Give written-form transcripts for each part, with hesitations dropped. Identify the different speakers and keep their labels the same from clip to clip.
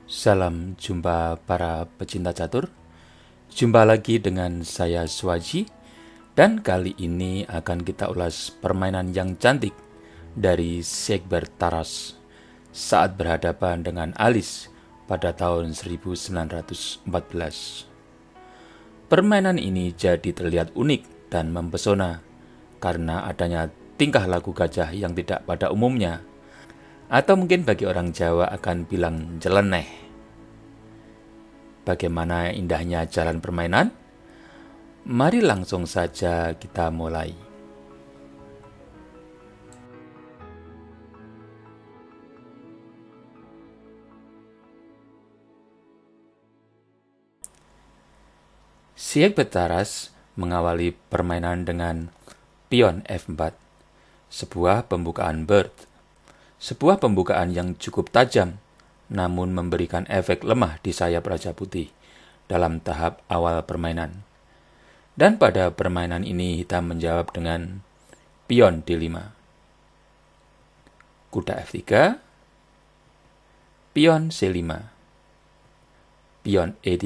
Speaker 1: Salam jumpa para pecinta catur. Jumpa lagi dengan saya Swaji, dan kali ini akan kita ulas permainan yang cantik dari Siegbert Taras saat berhadapan dengan Alice pada tahun 1914. Permainan ini jadi terlihat unik dan mempesona karena adanya tingkah laku gajah yang tidak pada umumnya, atau mungkin bagi orang Jawa akan bilang jeleneh. Bagaimana indahnya jalan permainan? Mari langsung saja kita mulai. Siegbert Taras mengawali permainan dengan pion F4, sebuah pembukaan bird. Sebuah pembukaan yang cukup tajam, namun memberikan efek lemah di sayap Raja Putih dalam tahap awal permainan. Dan pada permainan ini hitam menjawab dengan pion D5, kuda F3, pion C5, pion E3.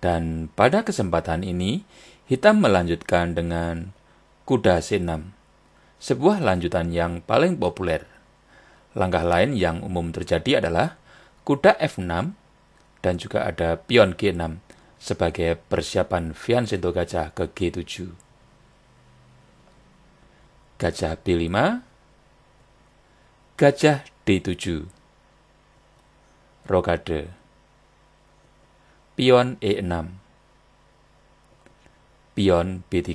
Speaker 1: Dan pada kesempatan ini hitam melanjutkan dengan kuda C6, sebuah lanjutan yang paling populer. Langkah lain yang umum terjadi adalah kuda F6 dan juga ada pion G6 sebagai persiapan fianchetto gajah ke G7. Gajah B5, gajah D7, rokade, pion E6, pion B3.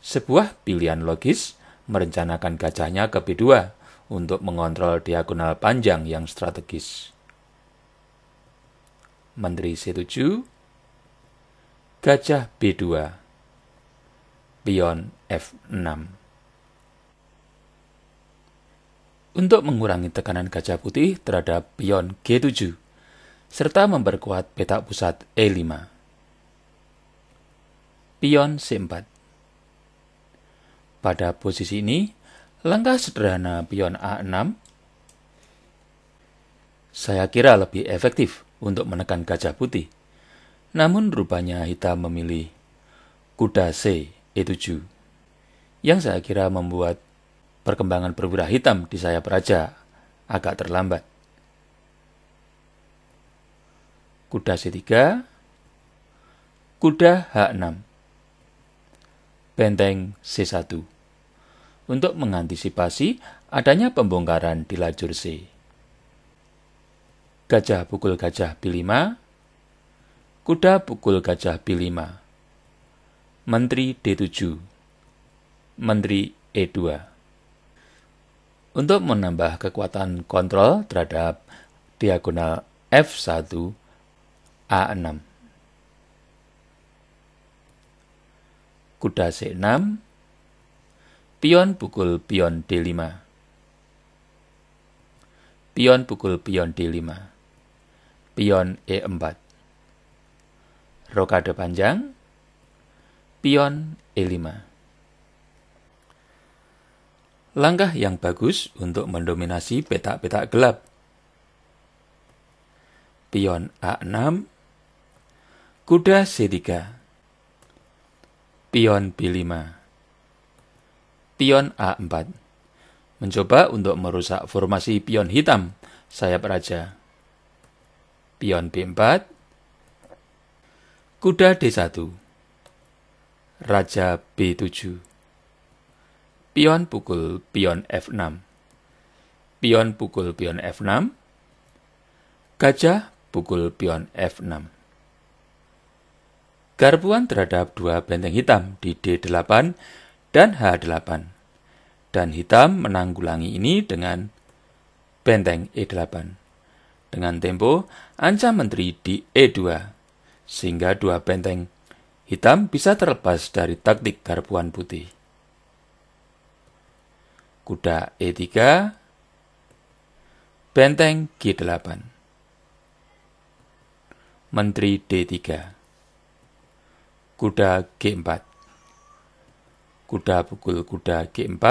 Speaker 1: Sebuah pilihan logis merencanakan gajahnya ke B2 untuk mengontrol diagonal panjang yang strategis. Menteri C7, gajah B2, pion F6. Untuk mengurangi tekanan gajah putih terhadap pion G7, serta memperkuat petak pusat E5. Pion C4. Pada posisi ini, langkah sederhana pion A6 saya kira lebih efektif untuk menekan gajah putih. Namun rupanya hitam memilih kuda C E7, yang saya kira membuat perkembangan perwira hitam di sayap raja agak terlambat. Kuda C3, kuda H6, benteng C1, untuk mengantisipasi adanya pembongkaran di lajur C. Gajah pukul gajah B5, kuda pukul gajah B5, menteri D7, menteri E2. Untuk menambah kekuatan kontrol terhadap diagonal F1, A6. Kuda C6, pion pukul pion D5, pion pukul pion D5, pion E4, rokade panjang, pion E5. Langkah yang bagus untuk mendominasi petak-petak gelap. Pion A6, kuda C3, pion B5, pion A4. Mencoba untuk merusak formasi pion hitam sayap raja. Pion B4, kuda D1, raja B7, pion pukul pion F6, pion pukul pion F6, gajah pukul pion F6. Garbuan terhadap dua benteng hitam di D8 dan H8, dan hitam menanggulangi ini dengan benteng E8. Dengan tempo, ancam menteri di E2, sehingga dua benteng hitam bisa terlepas dari taktik garbuan putih. Kuda E3, benteng G8, menteri D3, kuda G4, kuda pukul kuda G4,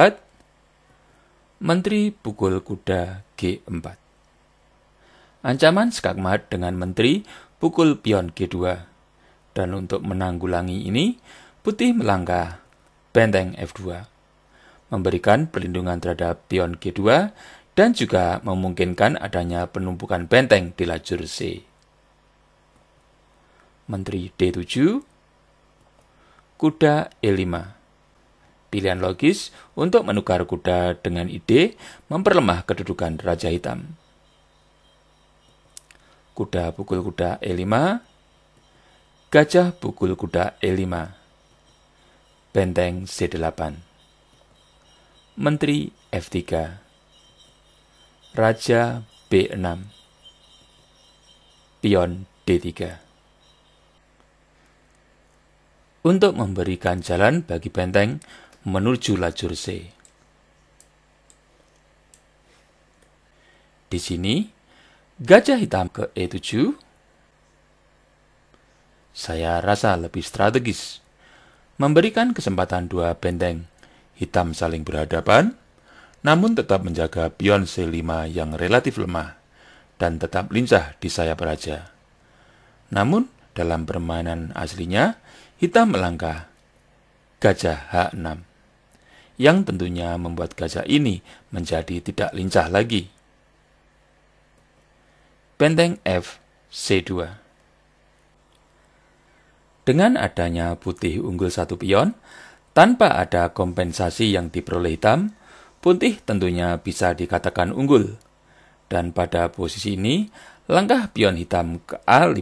Speaker 1: menteri pukul kuda G4. Ancaman skakmat dengan menteri pukul pion G2. Dan untuk menanggulangi ini, putih melangkah benteng F2, memberikan perlindungan terhadap pion G2 dan juga memungkinkan adanya penumpukan benteng di lajur C. Menteri D7, kuda E5. Pilihan logis untuk menukar kuda dengan ide memperlemah kedudukan Raja Hitam. Kuda pukul kuda E5, gajah pukul kuda E5, benteng C8. Menteri F3, Raja B6, pion D3. Untuk memberikan jalan bagi benteng menuju lajur C. Di sini, gajah hitam ke E7. Saya rasa lebih strategis, memberikan kesempatan dua benteng hitam saling berhadapan, namun tetap menjaga pion C5 yang relatif lemah dan tetap lincah di sayap raja. Namun, dalam permainan aslinya, hitam melangkah gajah H6, yang tentunya membuat gajah ini menjadi tidak lincah lagi. Benteng F C2. Dengan adanya putih unggul satu pion, tanpa ada kompensasi yang diperoleh hitam, putih tentunya bisa dikatakan unggul. Dan pada posisi ini, langkah pion hitam ke A5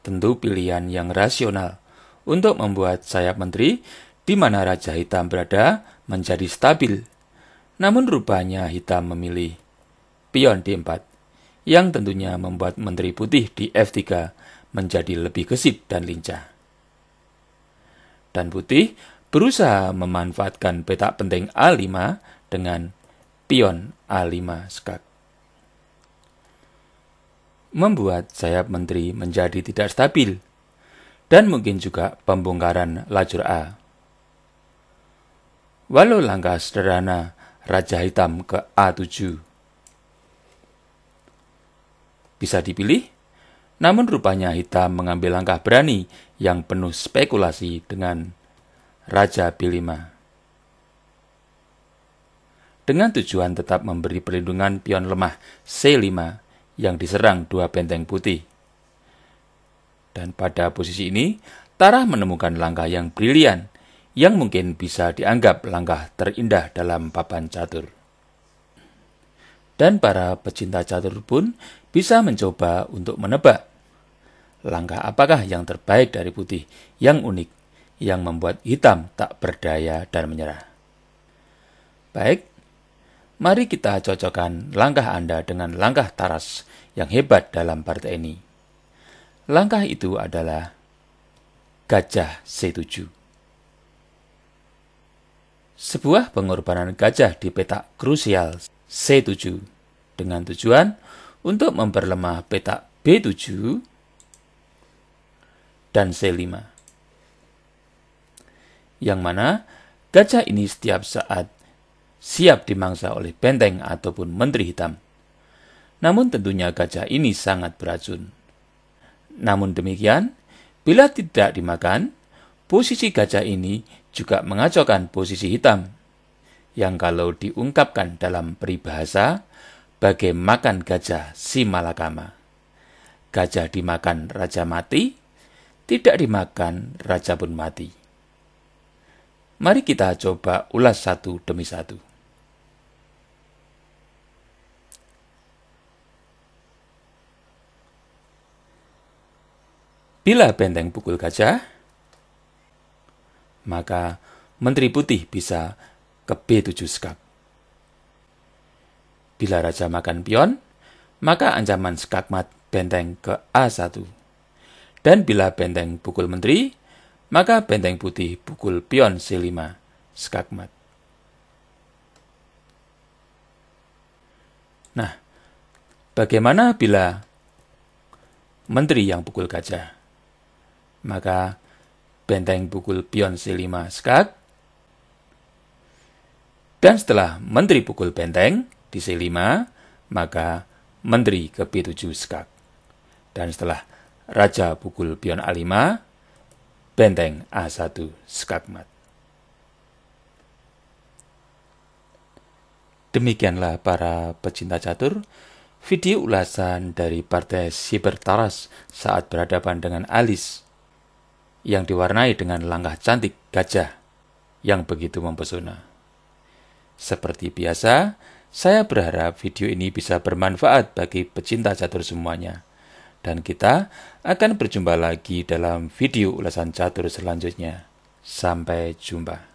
Speaker 1: tentu pilihan yang rasional untuk membuat sayap menteri di mana Raja Hitam berada menjadi stabil. Namun rupanya hitam memilih pion D4, yang tentunya membuat menteri putih di F3 menjadi lebih gesit dan lincah. Dan putih berusaha memanfaatkan petak penting A5 dengan pion A5 skak, membuat sayap menteri menjadi tidak stabil, dan mungkin juga pembongkaran lajur A. Walau langkah sederhana Raja Hitam ke A7 bisa dipilih, namun rupanya hitam mengambil langkah berani yang penuh spekulasi dengan Raja B5. Dengan tujuan tetap memberi perlindungan pion lemah C5 yang diserang dua benteng putih. Dan pada posisi ini, Tarah menemukan langkah yang brilian yang mungkin bisa dianggap langkah terindah dalam papan catur. Dan para pecinta catur pun bisa mencoba untuk menebak langkah apakah yang terbaik dari putih yang unik, yang membuat hitam tak berdaya dan menyerah. Baik, mari kita cocokkan langkah Anda dengan langkah Taras yang hebat dalam partai ini. Langkah itu adalah gajah C7. Sebuah pengorbanan gajah di petak krusial C7 dengan tujuan untuk memperlemah petak B7 dan C5, yang mana gajah ini setiap saat siap dimangsa oleh benteng ataupun menteri hitam. Namun tentunya gajah ini sangat beracun. Namun demikian, bila tidak dimakan, posisi gajah ini juga mengacaukan posisi hitam, yang kalau diungkapkan dalam peribahasa, bagai makan gajah si malakama. Gajah dimakan raja mati, tidak dimakan raja pun mati. Mari kita coba ulas satu demi satu. Bila benteng pukul gajah, maka menteri putih bisa ke B7 skak. Bila raja makan pion, maka ancaman skakmat benteng ke A1. Dan bila benteng pukul menteri, maka benteng putih pukul pion C5 skakmat. Nah, bagaimana bila menteri yang pukul gajah? Maka benteng pukul pion C5 skak. Dan setelah menteri pukul benteng di C5, maka Menteri ke B7 Skak. Dan setelah Raja pukul pion A5, benteng A1 skakmat. Demikianlah para pecinta catur, video ulasan dari partai Sibertaras saat berhadapan dengan Alice yang diwarnai dengan langkah cantik gajah yang begitu mempesona. Seperti biasa, saya berharap video ini bisa bermanfaat bagi pecinta catur semuanya. Dan kita akan berjumpa lagi dalam video ulasan catur selanjutnya. Sampai jumpa.